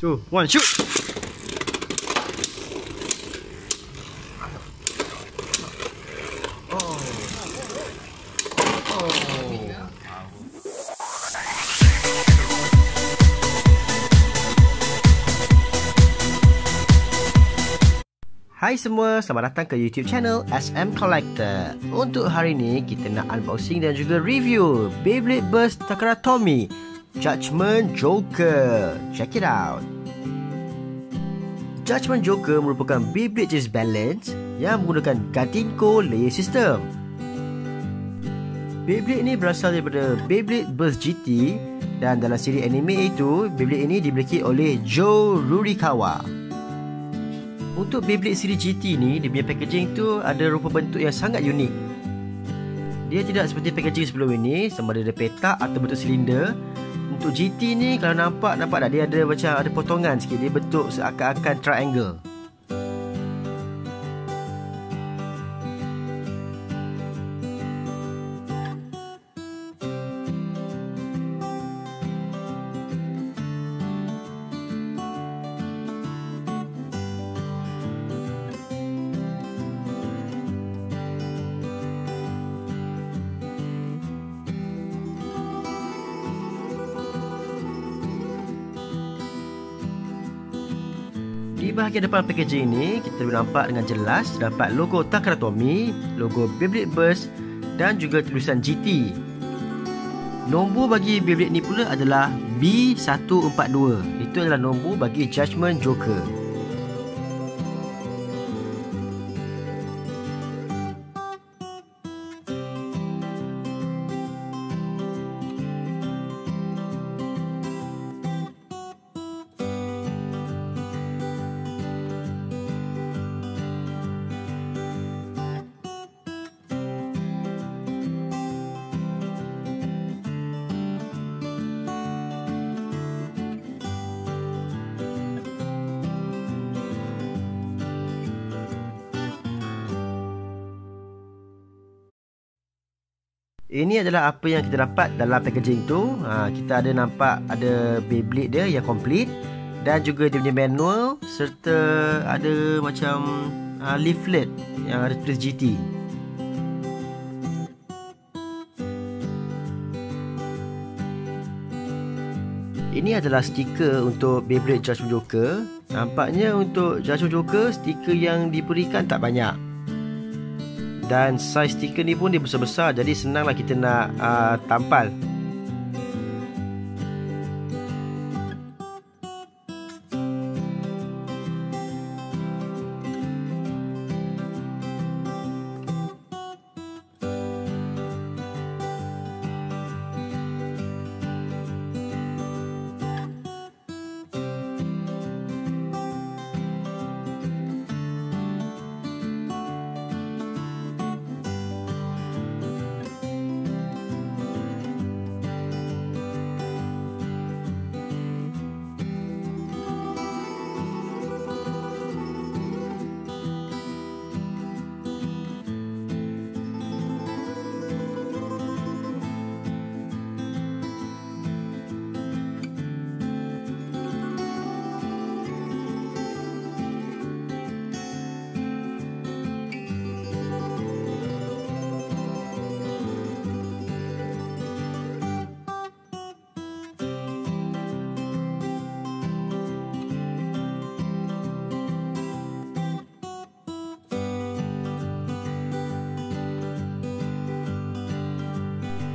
2, 1, shoot! Hai semua, selamat datang ke YouTube channel SM Collector. Untuk hari ni kita nak unboxing dan juga review Beyblade Burst Takaratomi Judgment Joker. Check it out. Judgment Joker merupakan Beyblade Just Balance yang menggunakan Gatinko Layer System. Beyblade ini berasal daripada Beyblade Burst GT dan dalam siri anime itu, Beyblade ini dimiliki oleh Joe Rurikawa. Untuk Beyblade siri GT ni, dia punya packaging tu ada rupa bentuk yang sangat unik. Dia tidak seperti packaging sebelum ini, sama ada petak atau bentuk silinder. Untuk GT ni, kalau nampak tak, dia ada macam ada potongan sikit. Dia bentuk seakan-akan triangle. Di bahagian depan packaging ini, kita boleh nampak dengan jelas terdapat logo Takaratomi, logo Beyblade Burst dan juga tulisan GT. Nombor bagi Beyblade ni pula adalah B142. Itu adalah nombor bagi Judgment Joker. Ini adalah apa yang kita dapat dalam packaging tu. Kita ada nampak ada Beyblade dia yang complete dan juga dia punya manual serta ada macam leaflet yang ada tulis GT. Ini adalah stiker untuk Beyblade Judgment Joker. Nampaknya untuk Judgment Joker stiker yang diberikan tak banyak. Dan saiz stiker ni pun dia besar-besar, jadi senanglah kita nak tampal.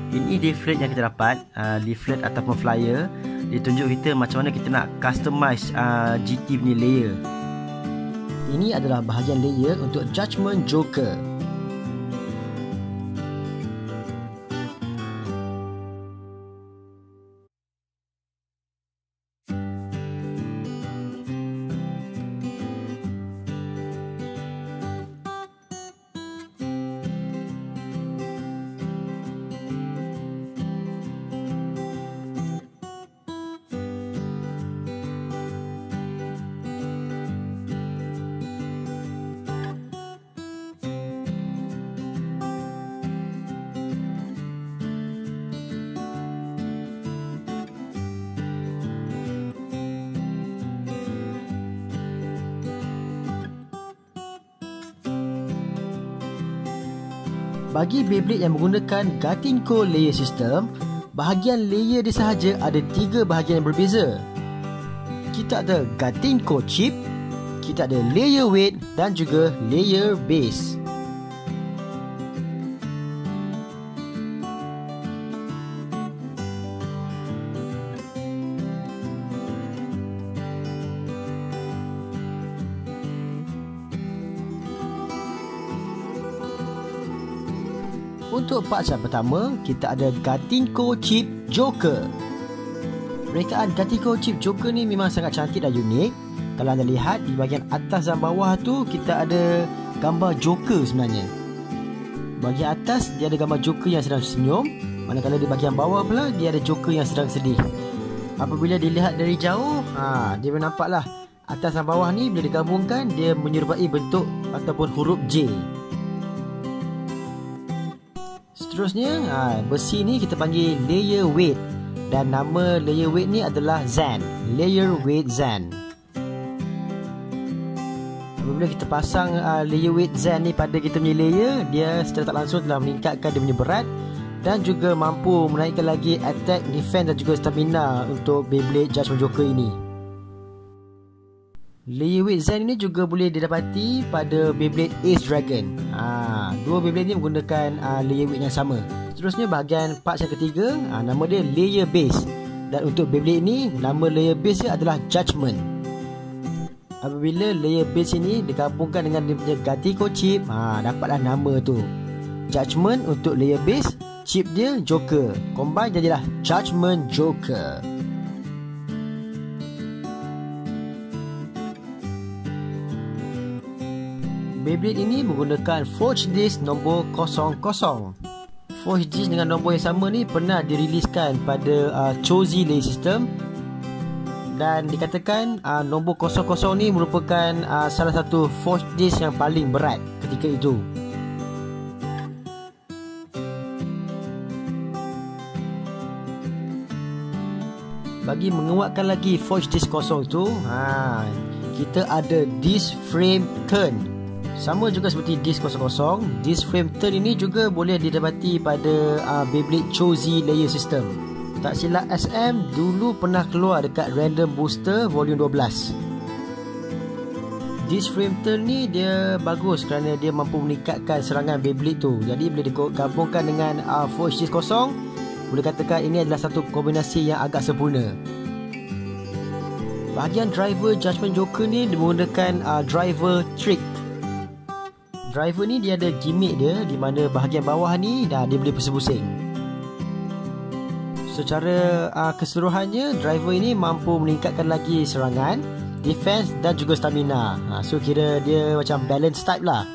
Ini leaflet yang kita dapat, leaflet ataupun flyer. Dia tunjuk kita macam mana kita nak customize GT punya layer. Ini adalah bahagian layer untuk Judgment Joker. Bagi Beyblade yang menggunakan Gatinko layer system, bahagian layer dia sahaja ada 3 bahagian yang berbeza. Kita ada Gatinko chip, kita ada layer weight dan juga layer base. Untuk parts yang pertama, kita ada Gatinko Chip Joker. Rekaan Gatinko Chip Joker ni memang sangat cantik dan unik. Kalau anda lihat di bahagian atas dan bawah tu, kita ada gambar Joker sebenarnya. Bahagian atas dia ada gambar Joker yang sedang senyum, manakala di bahagian bawah pula dia ada Joker yang sedang sedih. Apabila dilihat dari jauh, dia nampaklah atas dan bawah ni bila digabungkan dia menyerupai bentuk ataupun huruf J. Seterusnya, besi ni kita panggil layer weight, dan nama layer weight ni adalah Zan. Layer weight Zan. Apabila kita pasang layer weight Zan ni pada kita punya layer, dia secara tak langsung telah meningkatkan dia punya berat dan juga mampu menaikkan lagi attack, defense dan juga stamina untuk Beyblade Judgment Joker ini. Layer weight Zan ini juga boleh didapati pada Beyblade Ace Dragon. Dua Beyblade ni menggunakan layer weight yang sama. Seterusnya bahagian parts yang ketiga, nama dia layer base. Dan untuk Beyblade ini, nama layer base dia adalah Judgment. Apabila layer base ini digabungkan dengan dia punya Gatinko chip, dapatlah nama tu Judgment untuk layer base. Chip dia Joker, combine jadilah Judgment Joker. Beyblade ini menggunakan Forge Disc nombor 00. Forge Disc dengan nombor yang sama ni pernah diriliskan pada Chozi layer system, dan dikatakan nombor 00 ni merupakan salah satu Forge Disc yang paling berat ketika itu. Bagi menguatkan lagi Forge Disc 0 tu, kita ada Disc Frame Turn. Sama juga seperti Disc 00, Disc Frame Turn ini juga boleh didapati pada Beyblade Chozi layer system. Tak silap SM dulu pernah keluar dekat Random Booster volume 12. Disc Frame Turn ni dia bagus kerana dia mampu meningkatkan serangan Beyblade tu. Jadi bila digabungkan dengan Forge Disc 0, boleh katakan ini adalah satu kombinasi yang agak sempurna. Bahagian driver Judgment Joker ni menggunakan driver trick. Driver ni dia ada gimmick dia, di mana bahagian bawah ni dia boleh pusing-pusing. Secara keseluruhannya, driver ini mampu meningkatkan lagi serangan, defense dan juga stamina. So kira dia macam balance type lah.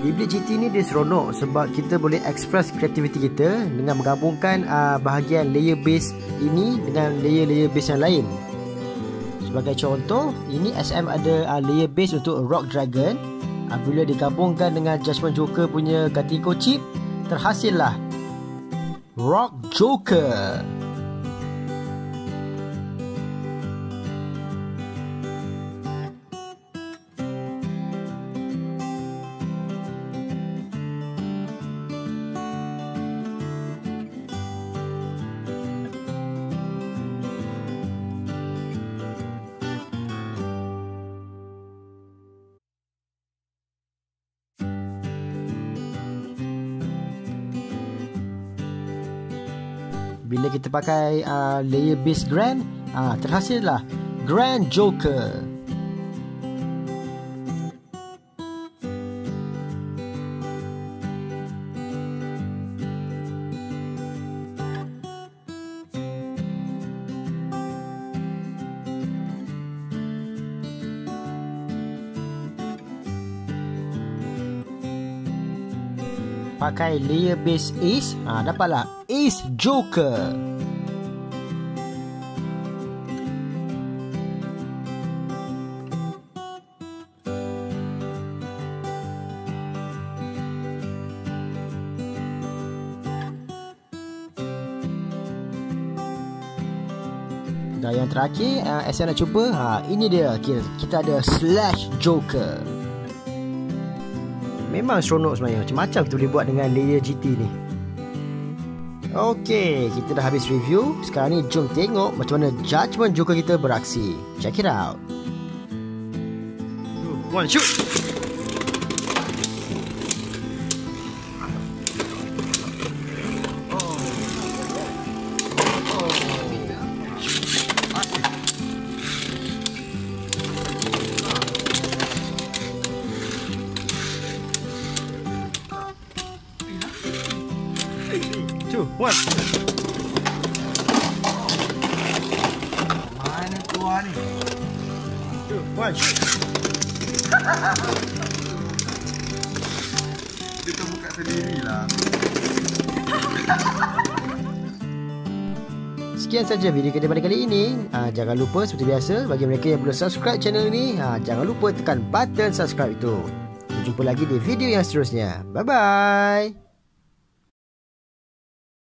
Beyblade GT ni dia seronok sebab kita boleh express kreativiti kita dengan menggabungkan bahagian layer base ini dengan layer-layer base yang lain. Sebagai contoh, ini SM ada layer base untuk Rock Dragon. Bila digabungkan dengan Judgment Joker punya Gatiko chip, terhasillah Rock Joker. Bila kita pakai layer base Grand, terhasillah Grand Joker. Pakai layer base Ace, dapatlah Ace Joker. Dan yang terakhir, saya nak cuba, ini dia, kita ada Slash Joker. Memang seronok sebenarnya. Macam-macam kita boleh buat dengan layer GT ni. Okey, kita dah habis review. Sekarang ni jom tengok macam mana Judgment Joker kita beraksi. Check it out. One shoot. One. Mana tuan ni? Two, one, shoot. Kita buka sendirilah. Sekian saja video kita pada kali ini. Jangan lupa seperti biasa, bagi mereka yang belum subscribe channel ini, jangan lupa tekan button subscribe itu. Jumpa lagi di video yang seterusnya. Bye bye.